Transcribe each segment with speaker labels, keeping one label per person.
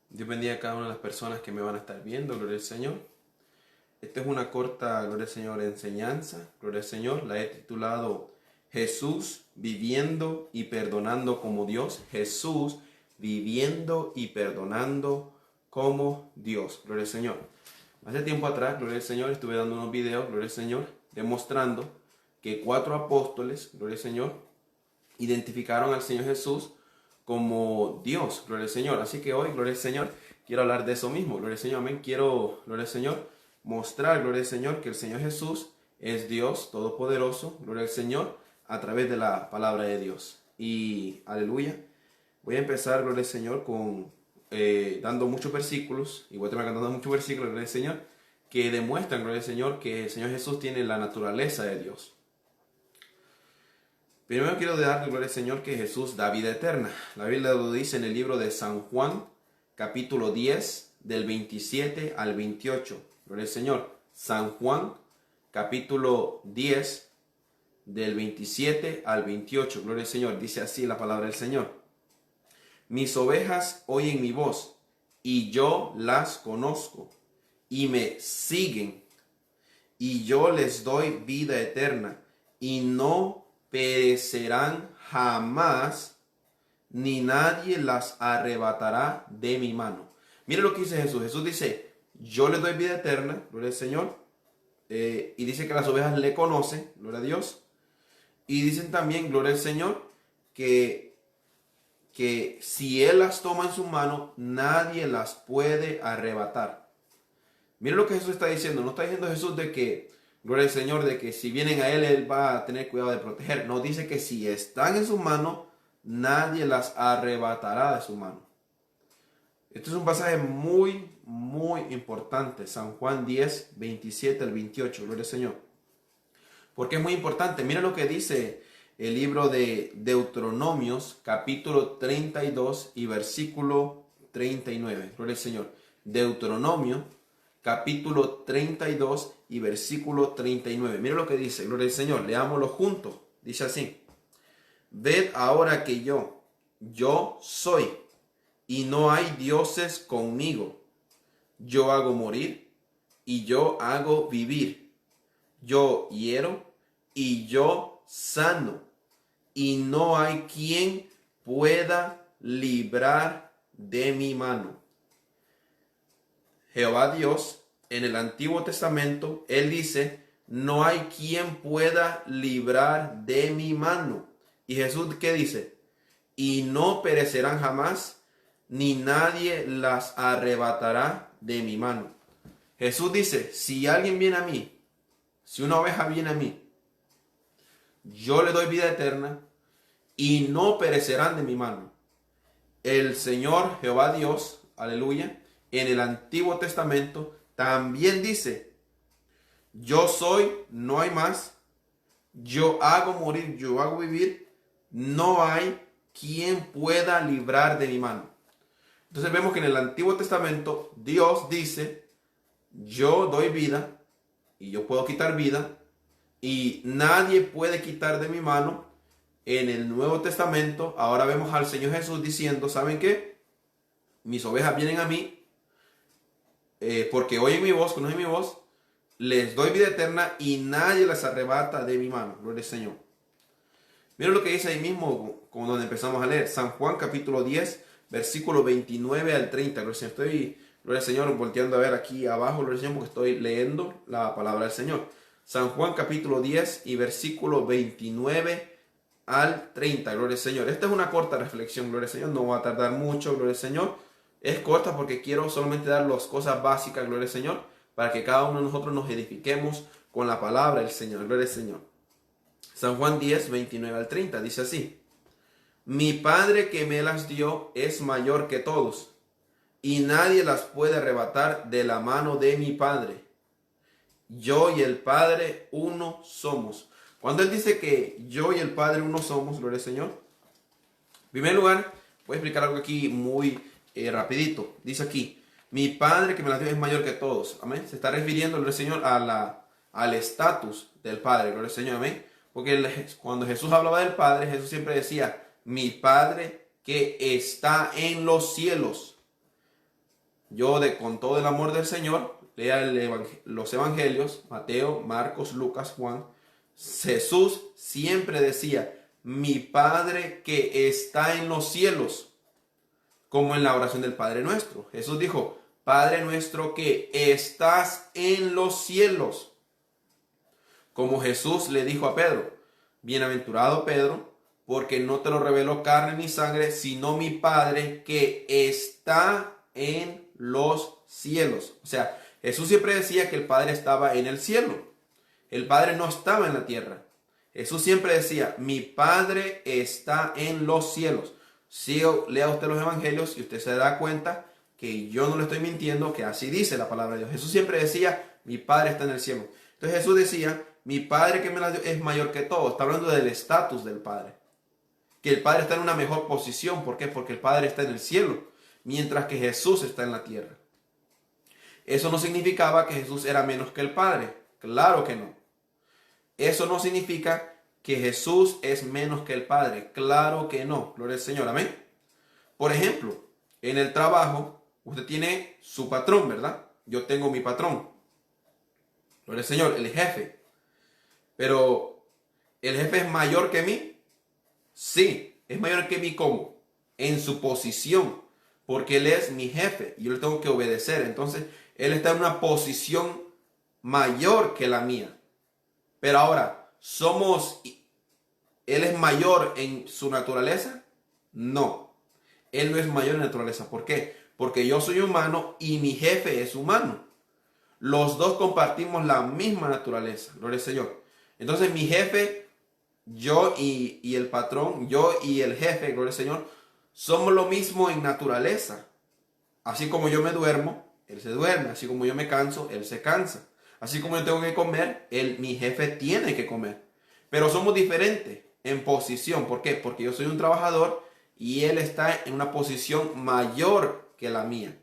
Speaker 1: Dios bendiga a cada una de las personas que me van a estar viendo, gloria al Señor. Esta es una corta, gloria al Señor, enseñanza, gloria al Señor. La he titulado Jesús viviendo y perdonando como Dios. Jesús viviendo y perdonando como Dios, gloria al Señor. Hace tiempo atrás, gloria al Señor, estuve dando unos videos, gloria al Señor, demostrando que 4 apóstoles, gloria al Señor, identificaron al Señor Jesús como Dios, gloria al Señor. Así que hoy, gloria al Señor, quiero hablar de eso mismo, gloria al Señor, amén. Quiero, gloria al Señor, mostrar, gloria al Señor, que el Señor Jesús es Dios Todopoderoso, gloria al Señor, a través de la palabra de Dios. Y, aleluya, voy a empezar, gloria al Señor, con dando muchos versículos, y voy a terminar cantando muchos versículos, gloria al Señor, que demuestran, gloria al Señor, que el Señor Jesús tiene la naturaleza de Dios. Primero quiero dar gloria al Señor que Jesús da vida eterna. La Biblia lo dice en el libro de San Juan, capítulo 10, del 27 al 28. Gloria al Señor. San Juan, capítulo 10, del 27 al 28. Gloria al Señor. Dice así la palabra del Señor. Mis ovejas oyen mi voz, y yo las conozco, y me siguen, y yo les doy vida eterna, y no perecerán jamás, ni nadie las arrebatará de mi mano. Mire lo que dice Jesús. Jesús dice, yo les doy vida eterna, gloria al Señor, y dice que las ovejas le conocen, gloria a Dios, y dicen también, gloria al Señor, que si Él las toma en su mano, nadie las puede arrebatar. Mire lo que Jesús está diciendo. No está diciendo Jesús de que, gloria al Señor, de que si vienen a Él, Él va a tener cuidado de proteger. No, dice que si están en su mano, nadie las arrebatará de su mano. Este es un pasaje muy, muy importante. San Juan 10, 27 al 28. Gloria al Señor. Porque es muy importante. Mira lo que dice el libro de Deuteronomios, capítulo 32 y versículo 39. Gloria al Señor. Deuteronomio, capítulo 32 y versículo 39. Mira lo que dice, gloria al Señor, leámoslo juntos. Dice así: ved ahora que yo soy, y no hay dioses conmigo. Yo hago morir, y yo hago vivir. Yo hiero, y yo sano, y no hay quien pueda librar de mi mano. Jehová Dios, en el Antiguo Testamento, Él dice, no hay quien pueda librar de mi mano. Y Jesús, ¿qué dice? Y no perecerán jamás, ni nadie las arrebatará de mi mano. Jesús dice, si alguien viene a mí, si una oveja viene a mí, yo le doy vida eterna y no perecerán de mi mano. El Señor Jehová Dios, aleluya, en el Antiguo Testamento también dice, yo soy, no hay más, yo hago morir, yo hago vivir, no hay quien pueda librar de mi mano. Entonces vemos que en el Antiguo Testamento Dios dice, yo doy vida y yo puedo quitar vida y nadie puede quitar de mi mano. En el Nuevo Testamento ahora vemos al Señor Jesús diciendo, ¿saben qué? Mis ovejas vienen a mí porque oyen mi voz, conocen mi voz, les doy vida eterna y nadie las arrebata de mi mano. Gloria al Señor. Miren lo que dice ahí mismo, como donde empezamos a leer. San Juan capítulo 10, versículo 29 al 30. Gloria al Señor. Gloria al Señor, volteando a ver aquí abajo, gloria al Señor, porque estoy leyendo la palabra del Señor. San Juan capítulo 10 y versículo 29 al 30. Gloria al Señor. Esta es una corta reflexión, gloria al Señor. No va a tardar mucho, gloria al Señor. Es corta porque quiero solamente dar las cosas básicas, gloria al Señor, para que cada uno de nosotros nos edifiquemos con la palabra del Señor. Gloria al Señor. San Juan 10, 29 al 30 dice así: mi Padre que me las dio es mayor que todos, y nadie las puede arrebatar de la mano de mi Padre. Yo y el Padre uno somos. Cuando Él dice que yo y el Padre uno somos, gloria al Señor, en primer lugar, voy a explicar algo aquí muy rapidito. Dice aquí, mi Padre que me las dio es mayor que todos. Amén. Se está refiriendo, gloria al Señor, al estatus del Padre. Gloria al Señor. Amén. Porque cuando Jesús hablaba del Padre, Jesús siempre decía, mi Padre que está en los cielos. con todo el amor del Señor, lea los evangelios, Mateo, Marcos, Lucas, Juan. Jesús siempre decía, mi Padre que está en los cielos, como en la oración del Padre Nuestro. Jesús dijo, Padre nuestro que estás en los cielos. Como Jesús le dijo a Pedro, bienaventurado Pedro, porque no te lo reveló carne ni sangre, sino mi Padre que está en los cielos. O sea, Jesús siempre decía que el Padre estaba en el cielo. El Padre no estaba en la tierra. Jesús siempre decía, mi Padre está en los cielos. Si lea usted los evangelios y usted se da cuenta que yo no le estoy mintiendo, que así dice la palabra de Dios. Jesús siempre decía, mi Padre está en el cielo. Entonces Jesús decía, mi Padre que me la dio es mayor que todo. Está hablando del estatus del Padre. Que el Padre está en una mejor posición. ¿Por qué? Porque el Padre está en el cielo, mientras que Jesús está en la tierra. Eso no significaba que Jesús era menos que el Padre. Claro que no. Eso no significa que Jesús es menos que el Padre. Claro que no. Gloria al Señor. Amén. Por ejemplo, en el trabajo, usted tiene su patrón, ¿verdad? Yo tengo mi patrón. Gloria al Señor, el jefe. Pero, ¿el jefe es mayor que mí? Sí, es mayor que mí ¿cómo? En su posición. Porque él es mi jefe y yo le tengo que obedecer. Entonces, él está en una posición mayor que la mía. Pero ahora, ¿él es mayor en su naturaleza? No, él no es mayor en naturaleza. ¿Por qué? Porque yo soy humano y mi jefe es humano. Los dos compartimos la misma naturaleza, gloria al Señor. Entonces mi jefe, yo y el patrón, yo y el jefe, gloria al Señor, somos lo mismo en naturaleza. Así como yo me duermo, él se duerme. Así como yo me canso, él se cansa. Así como yo tengo que comer, mi jefe tiene que comer. Pero somos diferentes en posición. ¿Por qué? Porque yo soy un trabajador y él está en una posición mayor que la mía.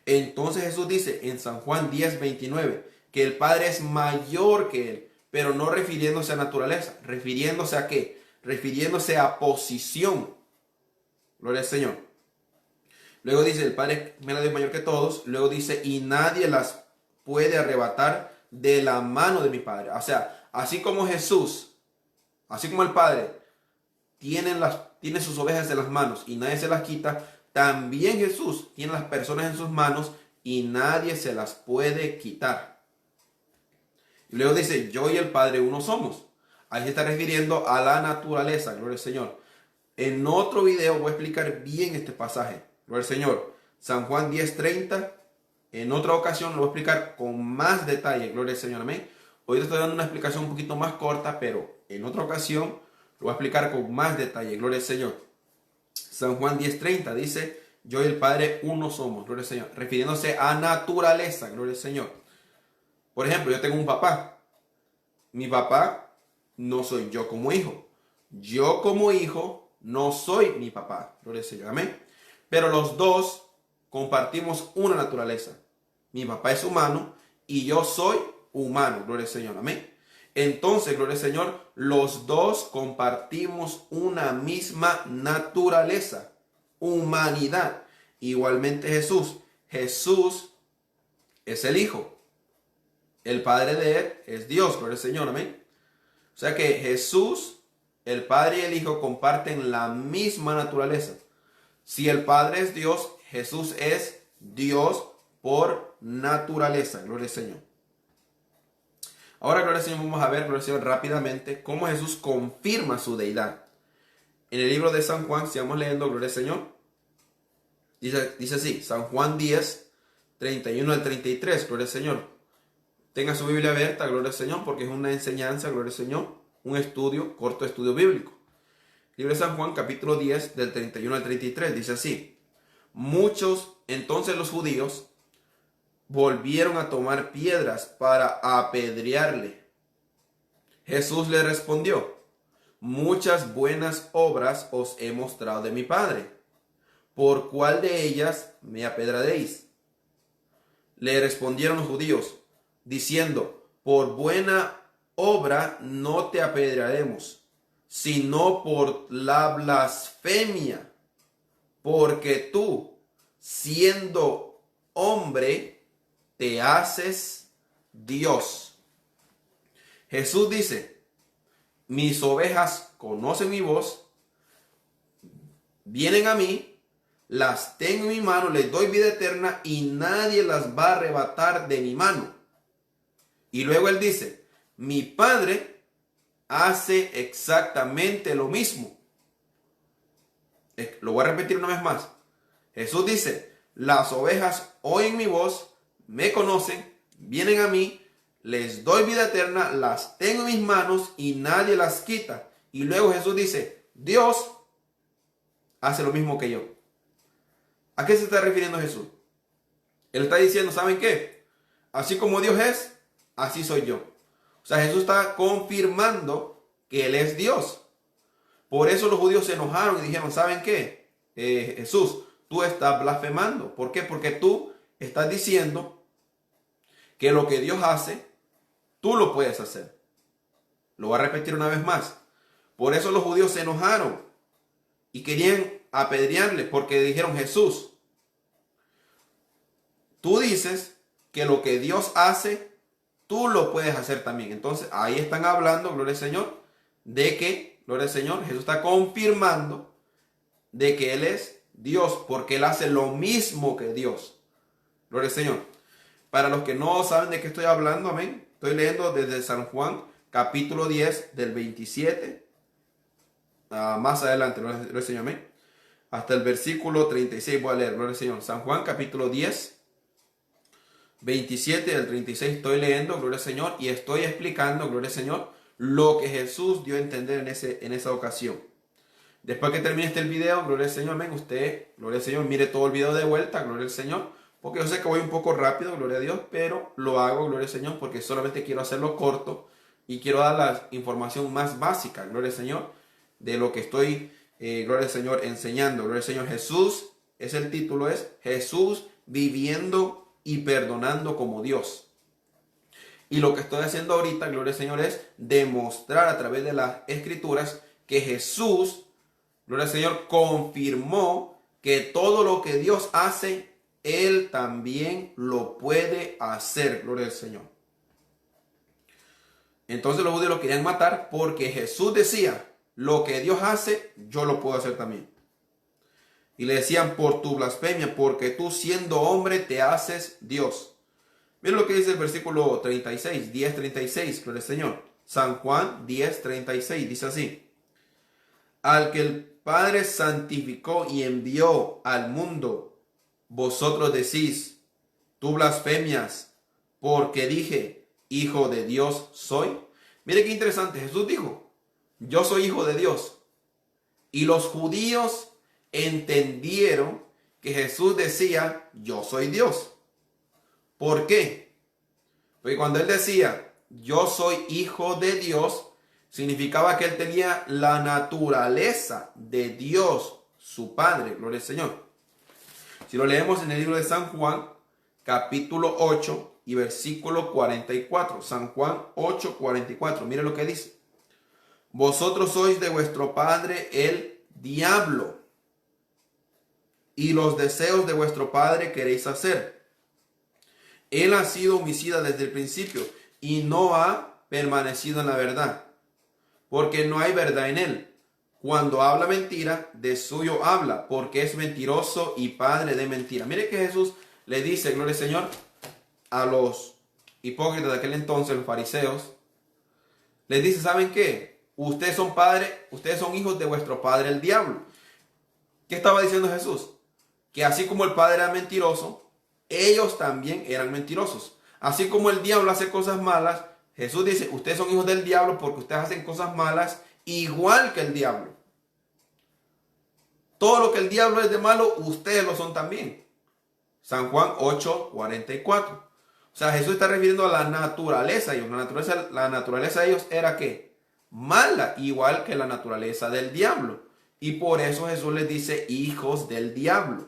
Speaker 1: Entonces Jesús dice en San Juan 10:29 que el Padre es mayor que él, pero no refiriéndose a naturaleza. ¿Refiriéndose a qué? Refiriéndose a posición. Gloria al Señor. Luego dice, el Padre me la dio mayor que todos. Luego dice, y nadie las puede arrebatar de la mano de mi Padre. O sea, así como Jesús, así como el Padre tiene sus ovejas en las manos y nadie se las quita, también Jesús tiene las personas en sus manos y nadie se las puede quitar. Y luego dice, yo y el Padre uno somos. Ahí se está refiriendo a la naturaleza, gloria al Señor. En otro video voy a explicar bien este pasaje, gloria al Señor. San Juan 10:30. En otra ocasión lo voy a explicar con más detalle, gloria al Señor, amén. Hoy te estoy dando una explicación un poquito más corta, pero en otra ocasión lo voy a explicar con más detalle, gloria al Señor. San Juan 10:30 dice, yo y el Padre uno somos, gloria al Señor, refiriéndose a naturaleza, gloria al Señor. Por ejemplo, yo tengo un papá. Mi papá no soy yo como hijo. Yo como hijo no soy mi papá, gloria al Señor, amén. Pero los dos compartimos una naturaleza. Mi papá es humano y yo soy humano, gloria al Señor, amén. Entonces, gloria al Señor, los dos compartimos una misma naturaleza, humanidad. Igualmente Jesús. Jesús es el Hijo. El Padre de él es Dios, gloria al Señor, amén. O sea que Jesús, el Padre y el Hijo comparten la misma naturaleza. Si el Padre es Dios, Jesús es Dios por naturaleza. Gloria al Señor. Ahora, gloria al Señor, vamos a ver, gloria al Señor, rápidamente cómo Jesús confirma su deidad. En el libro de San Juan, si vamos leyendo, gloria al Señor, dice así, San Juan 10:31 al 33, gloria al Señor. Tenga su Biblia abierta, gloria al Señor, porque es una enseñanza, gloria al Señor, un estudio, corto estudio bíblico. Libro de San Juan, capítulo 10, del 31 al 33, dice así. Entonces los judíos volvieron a tomar piedras para apedrearle. Jesús le respondió, muchas buenas obras os he mostrado de mi Padre. ¿Por cuál de ellas me apedraréis? Le respondieron los judíos, diciendo, por buena obra no te apedrearemos, sino por la blasfemia, porque tú, siendo hombre, te haces Dios. Jesús dice, mis ovejas conocen mi voz, vienen a mí, las tengo en mi mano, les doy vida eterna y nadie las va a arrebatar de mi mano. Y luego él dice, mi Padre hace exactamente lo mismo. Lo voy a repetir una vez más. Jesús dice, las ovejas oyen mi voz, me conocen, vienen a mí, les doy vida eterna, las tengo en mis manos y nadie las quita. Y luego Jesús dice, Dios hace lo mismo que yo. ¿A qué se está refiriendo Jesús? Él está diciendo, ¿saben qué? Así como Dios es, así soy yo. O sea, Jesús está confirmando que Él es Dios. Por eso los judíos se enojaron y dijeron, ¿saben qué? Jesús, tú estás blasfemando. ¿Por qué? Porque tú estás diciendo que lo que Dios hace, tú lo puedes hacer. Lo voy a repetir una vez más. Por eso los judíos se enojaron y querían apedrearle, porque dijeron, Jesús, tú dices que lo que Dios hace, tú lo puedes hacer también. Entonces ahí están hablando, gloria al Señor, de que, gloria al Señor, Jesús está confirmando de que Él es Dios, porque Él hace lo mismo que Dios. Gloria al Señor. Para los que no saben de qué estoy hablando, amén, estoy leyendo desde San Juan, capítulo 10, del 27, más adelante, gloria al Señor, amén, hasta el versículo 36 voy a leer, gloria al Señor. San Juan, capítulo 10, 27 del 36 estoy leyendo, gloria al Señor, y estoy explicando, gloria al Señor, lo que Jesús dio a entender en esa ocasión. Después que termine este video, gloria al Señor, amén, usted, gloria al Señor, mire todo el video de vuelta, gloria al Señor, porque yo sé que voy un poco rápido, gloria a Dios, pero lo hago, gloria al Señor, porque solamente quiero hacerlo corto y quiero dar la información más básica, gloria al Señor, de lo que estoy, gloria al Señor, enseñando. Gloria al Señor. Jesús, el título es Jesús viviendo y perdonando como Dios. Y lo que estoy haciendo ahorita, gloria al Señor, es demostrar a través de las Escrituras que Jesús, gloria al Señor, confirmó que todo lo que Dios hace, Él también lo puede hacer. Gloria al Señor. Entonces los judíos lo querían matar porque Jesús decía, lo que Dios hace, yo lo puedo hacer también. Y le decían, por tu blasfemia, porque tú siendo hombre te haces Dios. Miren lo que dice el versículo 36, 10:36, gloria al Señor. San Juan 10:36, dice así. Al que el Padre santificó y envió al mundo, vosotros decís, tú blasfemias, porque dije, hijo de Dios soy. Mire qué interesante, Jesús dijo, yo soy hijo de Dios. Y los judíos entendieron que Jesús decía, yo soy Dios. ¿Por qué? Porque cuando él decía, yo soy hijo de Dios, significaba que él tenía la naturaleza de Dios, su Padre. Gloria al Señor. Si lo leemos en el libro de San Juan, capítulo 8 y versículo 44. San Juan 8:44. Mire lo que dice. Vosotros sois de vuestro padre el diablo, y los deseos de vuestro padre queréis hacer. Él ha sido homicida desde el principio y no ha permanecido en la verdad, porque no hay verdad en él. Cuando habla mentira, de suyo habla, porque es mentiroso y padre de mentira. Mire que Jesús le dice, gloria al Señor, a los hipócritas de aquel entonces, los fariseos, les dice, ¿saben qué? Ustedes son padres, ustedes son hijos de vuestro padre el diablo. ¿Qué estaba diciendo Jesús? Que así como el padre era mentiroso, ellos también eran mentirosos. Así como el diablo hace cosas malas, Jesús dice, ustedes son hijos del diablo porque ustedes hacen cosas malas igual que el diablo. Todo lo que el diablo es de malo, ustedes lo son también. San Juan 8:44. O sea, Jesús está refiriendo a la naturaleza de ellos. La naturaleza de ellos era ¿qué? Mala, igual que la naturaleza del diablo. Y por eso Jesús les dice hijos del diablo.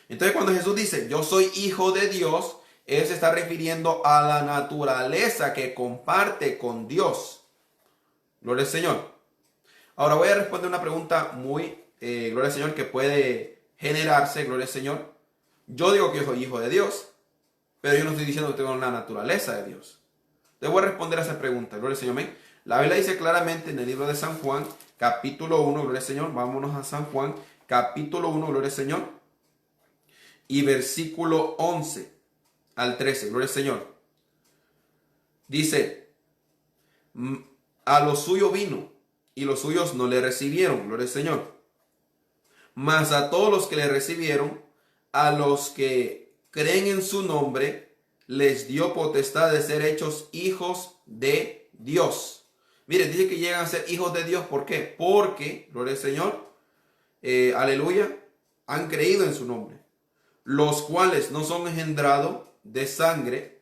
Speaker 1: Entonces cuando Jesús dice yo soy hijo de Dios, Él se está refiriendo a la naturaleza que comparte con Dios. Gloria al Señor. Ahora voy a responder una pregunta muy, gloria al Señor, que puede generarse, gloria al Señor, Yo digo que yo soy hijo de Dios, pero yo no estoy diciendo que tengo la naturaleza de Dios. Te voy a responder a esa pregunta, gloria al Señor, amén. La Biblia dice claramente en el libro de San Juan, capítulo 1, gloria al Señor, vámonos a San Juan, capítulo 1, gloria al Señor, y versículo 11 al 13, gloria al Señor. Dice, a lo suyo vino, y los suyos no le recibieron, gloria al Señor. Mas a todos los que le recibieron, a los que creen en su nombre, les dio potestad de ser hechos hijos de Dios. Miren, dice que llegan a ser hijos de Dios. ¿Por qué? Porque, gloria al Señor, aleluya, han creído en su nombre. Los cuales no son engendrados de sangre,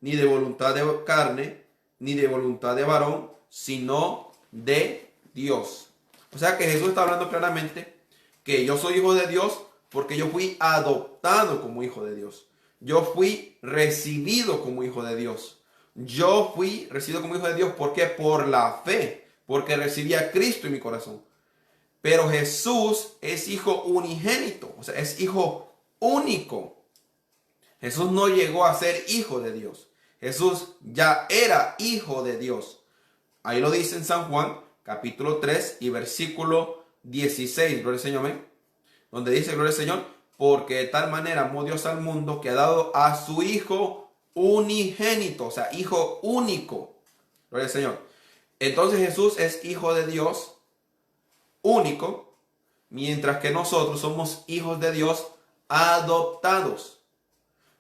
Speaker 1: ni de voluntad de carne, ni de voluntad de varón, sino de Dios. O sea que Jesús está hablando claramente que yo soy hijo de Dios porque yo fui adoptado como hijo de Dios. Yo fui recibido como hijo de Dios. Yo fui recibido como hijo de Dios. ¿Por qué? Por la fe. Porque recibí a Cristo en mi corazón. Pero Jesús es hijo unigénito. O sea, es hijo único. Jesús no llegó a ser hijo de Dios. Jesús ya era hijo de Dios. Ahí lo dice en San Juan, capítulo 3 y versículo 16. Gloria al Señor, amén. Donde dice, gloria al Señor, porque de tal manera amó Dios al mundo que ha dado a su Hijo unigénito, o sea, Hijo único. Gloria al Señor. Entonces Jesús es hijo de Dios único, mientras que nosotros somos hijos de Dios adoptados.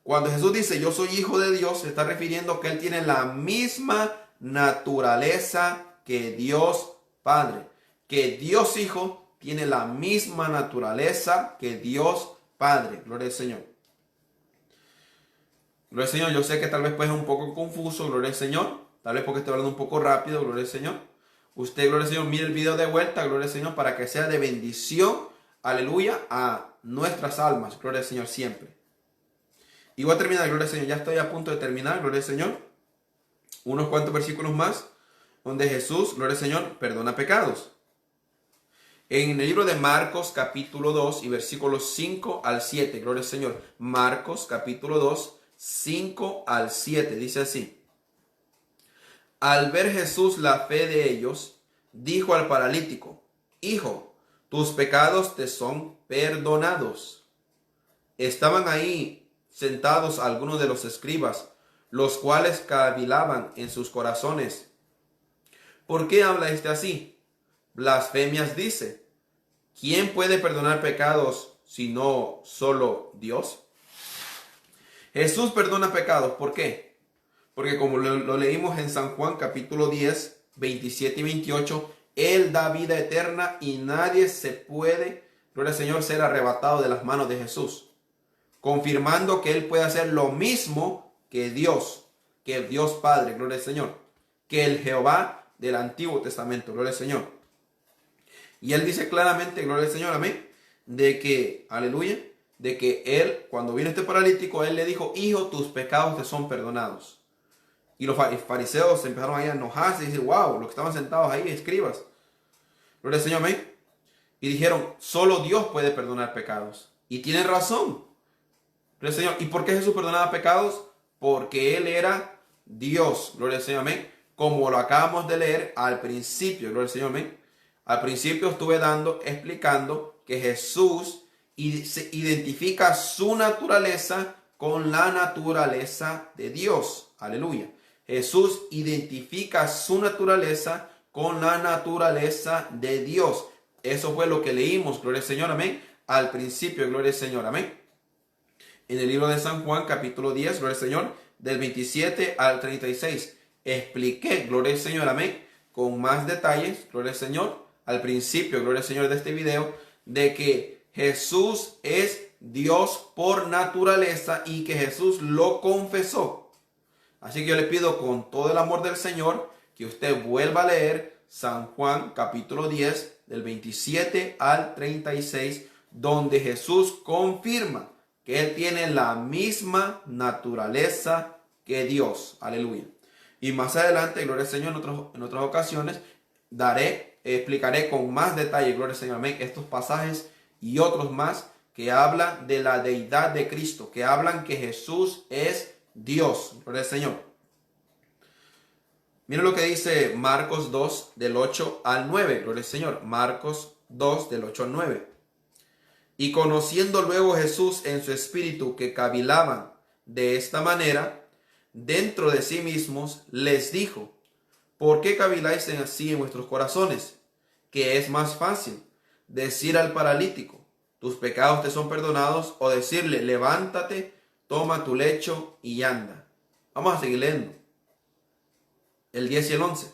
Speaker 1: Cuando Jesús dice yo soy hijo de Dios, se está refiriendo que Él tiene la misma naturaleza que Dios Padre. Que Dios Hijo tiene la misma naturaleza que Dios Padre. Gloria al Señor. Gloria al Señor. Yo sé que tal vez puede ser un poco confuso. Gloria al Señor. Tal vez porque estoy hablando un poco rápido. Gloria al Señor. Usted, gloria al Señor, mire el video de vuelta. Gloria al Señor, para que sea de bendición. Aleluya. A nuestras almas. Gloria al Señor siempre. Y voy a terminar, gloria al Señor. Ya estoy a punto de terminar, gloria al Señor. Unos cuantos versículos más, donde Jesús, gloria al Señor, perdona pecados. En el libro de Marcos, capítulo 2, y versículos 5 al 7, gloria al Señor. Marcos, capítulo 2, 5 al 7, dice así. Al ver Jesús la fe de ellos, dijo al paralítico, Hijo, tus pecados te son perdonados. Estaban ahí sentados algunos de los escribas, los cuales cavilaban en sus corazones. ¿Por qué habla este así? Blasfemias dice. ¿Quién puede perdonar pecados sino solo Dios? Jesús perdona pecados. ¿Por qué? Porque como lo leímos en San Juan capítulo 10, 27 y 28, Él da vida eterna y nadie se puede, gloria al Señor, ser arrebatado de las manos de Jesús. Confirmando que Él puede hacer lo mismo que Dios Padre, gloria al Señor, que el Jehová del Antiguo Testamento, gloria al Señor. Y Él dice claramente, gloria al Señor, amén, de que, aleluya, de que Él, cuando vino este paralítico, Él le dijo, Hijo, tus pecados te son perdonados. Y los fariseos empezaron ahí a enojarse y decir, wow, los que estaban sentados ahí, escribas, gloria al Señor, amén. Y dijeron, solo Dios puede perdonar pecados. Y tienen razón. Gloria al Señor. ¿Y por qué Jesús perdonaba pecados? Porque Él era Dios. Gloria al Señor, amén. Como lo acabamos de leer al principio. Gloria al Señor, amén. Al principio estuve explicando que Jesús identifica su naturaleza con la naturaleza de Dios. Aleluya. Jesús identifica su naturaleza con la naturaleza de Dios. Eso fue lo que leímos, gloria al Señor, amén. Al principio, gloria al Señor, amén. En el libro de San Juan, capítulo 10, gloria al Señor, del 27 al 36. Expliqué, gloria al Señor, amén, con más detalles, gloria al Señor, al principio, gloria al Señor, de este video, de que Jesús es Dios por naturaleza y que Jesús lo confesó. Así que yo le pido con todo el amor del Señor que usted vuelva a leer San Juan, capítulo 10, del 27 al 36, donde Jesús confirma que Él tiene la misma naturaleza que Dios. Aleluya. Y más adelante, gloria al Señor, en otras ocasiones, explicaré con más detalle, gloria al Señor, amén, estos pasajes y otros más que habla de la deidad de Cristo, que hablan que Jesús es Dios. Gloria al Señor. Miren lo que dice Marcos 2, del 8 al 9. Gloria al Señor. Marcos 2, del 8 al 9. Y conociendo luego Jesús en su espíritu que cavilaban de esta manera, dentro de sí mismos, les dijo: ¿por qué caviláis así en vuestros corazones? ¿Que es más fácil decir al paralítico: tus pecados te son perdonados, o decirle: levántate, toma tu lecho y anda? Vamos a seguir leyendo. El 10 y el 11.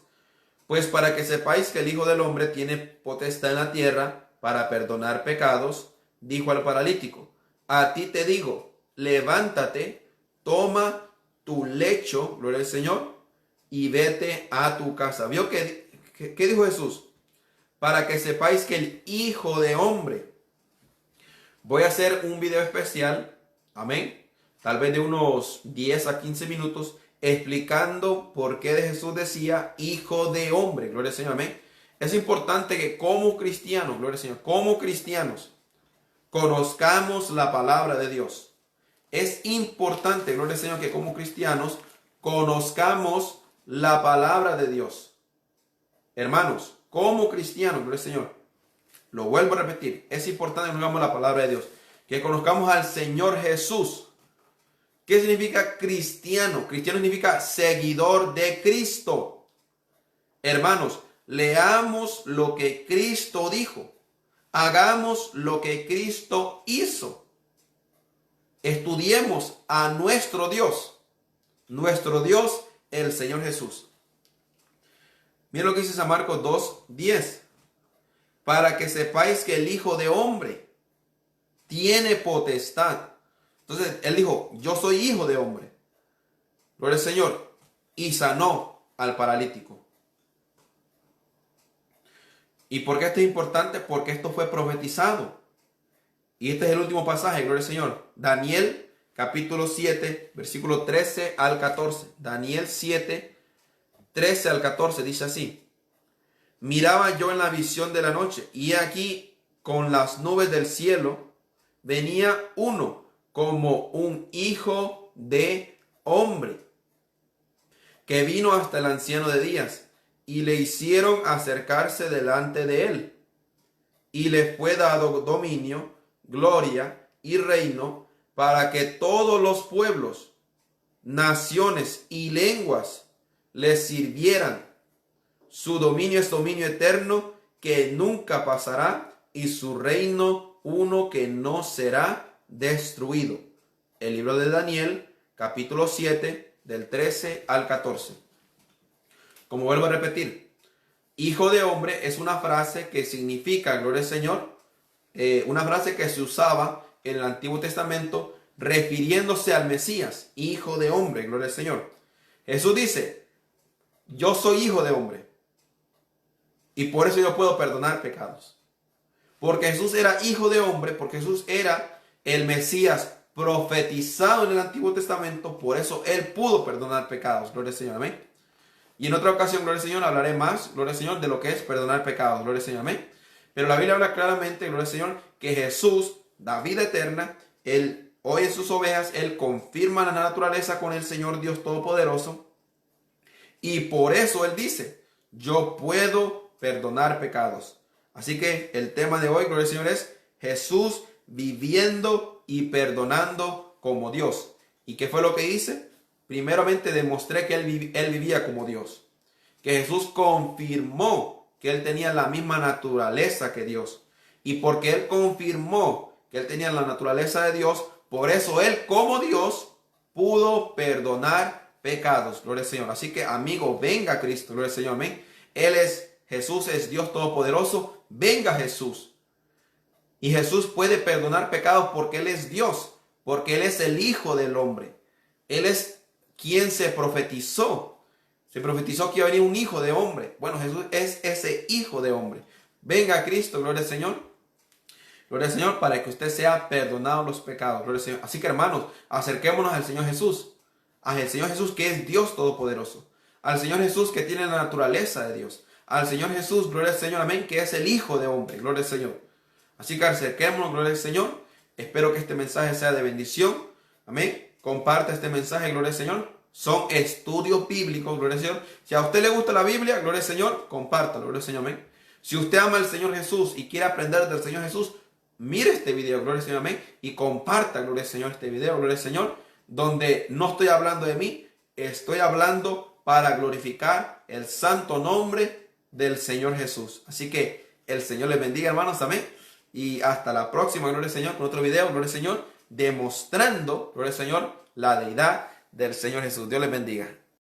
Speaker 1: Pues para que sepáis que el Hijo del Hombre tiene potestad en la tierra para perdonar pecados, dijo al paralítico: a ti te digo, levántate, toma tu lecho, gloria al Señor, y vete a tu casa. ¿Vio qué dijo Jesús? Para que sepáis que el Hijo de Hombre. Voy a hacer un video especial, amén, tal vez de unos 10 a 15 minutos, explicando por qué de Jesús decía Hijo de Hombre, gloria al Señor, amén. Es importante que como cristianos, gloria al Señor, como cristianos, conozcamos la palabra de Dios. Es importante, gloria al Señor, que como cristianos conozcamos la palabra de Dios. Hermanos, como cristianos, gloria al Señor, lo vuelvo a repetir, es importante que conozcamos la palabra de Dios, que conozcamos al Señor Jesús. ¿Qué significa cristiano? Cristiano significa seguidor de Cristo. Hermanos, leamos lo que Cristo dijo. Hagamos lo que Cristo hizo. Estudiemos a nuestro Dios. Nuestro Dios, el Señor Jesús. Miren lo que dice San Marcos 2:10. Para que sepáis que el Hijo de Hombre tiene potestad. Entonces, él dijo: yo soy hijo de hombre. Gloria al Señor. Y sanó al paralítico. ¿Y por qué esto es importante? Porque esto fue profetizado. Y este es el último pasaje, gloria al Señor. Daniel, capítulo 7, versículo 13 al 14. Daniel 7, 13 al 14, dice así: miraba yo en la visión de la noche, y aquí con las nubes del cielo venía uno como un hijo de hombre, que vino hasta el anciano de días, y le hicieron acercarse delante de él, y le fue dado dominio, gloria y reino, para que todos los pueblos, naciones y lenguas le sirvieran. Su dominio es dominio eterno, que nunca pasará, y su reino uno que no será destruido. El libro de Daniel, capítulo 7, del 13 al 14. Como vuelvo a repetir, hijo de hombre es una frase que significa, gloria al Señor, una frase que se usaba en el Antiguo Testamento refiriéndose al Mesías, hijo de hombre, gloria al Señor. Jesús dice: yo soy hijo de hombre, y por eso yo puedo perdonar pecados. Porque Jesús era hijo de hombre, porque Jesús era el Mesías profetizado en el Antiguo Testamento, por eso él pudo perdonar pecados. Gloria al Señor, amén. Y en otra ocasión, gloria al Señor, hablaré más, gloria al Señor, de lo que es perdonar pecados. Gloria al Señor, amén. Pero la Biblia habla claramente, gloria al Señor, que Jesús da vida eterna. Él oye sus ovejas, él confirma la naturaleza con el Señor Dios Todopoderoso. Y por eso él dice: yo puedo perdonar pecados. Así que el tema de hoy, gloria al Señor, es Jesús viviendo y perdonando como Dios. ¿Y qué fue lo que hice? Primeramente demostré que él vivía como Dios. Que Jesús confirmó que él tenía la misma naturaleza que Dios. Y porque él confirmó que él tenía la naturaleza de Dios, por eso él como Dios pudo perdonar pecados. Gloria al Señor. Así que, amigo, venga a Cristo. Gloria al Señor. Amén. Jesús es Dios Todopoderoso. Venga Jesús. Y Jesús puede perdonar pecados porque Él es Dios, porque Él es el Hijo del Hombre. Él es quien se profetizó. Se profetizó que iba a venir un Hijo de Hombre. Bueno, Jesús es ese Hijo de Hombre. Venga a Cristo, gloria al Señor. Gloria al Señor, para que usted sea perdonado los pecados. Gloria al Señor. Así que, hermanos, acerquémonos al Señor Jesús. Al Señor Jesús, que es Dios Todopoderoso. Al Señor Jesús, que tiene la naturaleza de Dios. Al Señor Jesús, gloria al Señor, amén, que es el Hijo de Hombre. Gloria al Señor. Así que acerquémonos, gloria al Señor, Espero que este mensaje sea de bendición. Amén. Comparte este mensaje, gloria al Señor. Son estudios bíblicos, gloria al Señor. Si a usted le gusta la Biblia, gloria al Señor, compártalo, gloria al Señor, amén. Si usted ama al Señor Jesús y quiere aprender del Señor Jesús, mire este video, gloria al Señor, amén. Y comparta, gloria al Señor, este video, gloria al Señor, donde no estoy hablando de mí, estoy hablando para glorificar el santo nombre del Señor Jesús. Así que el Señor les bendiga, hermanos, amén. Y hasta la próxima, gloria al Señor, con otro video, gloria al Señor, demostrando, gloria al Señor, la deidad del Señor Jesús. Dios les bendiga.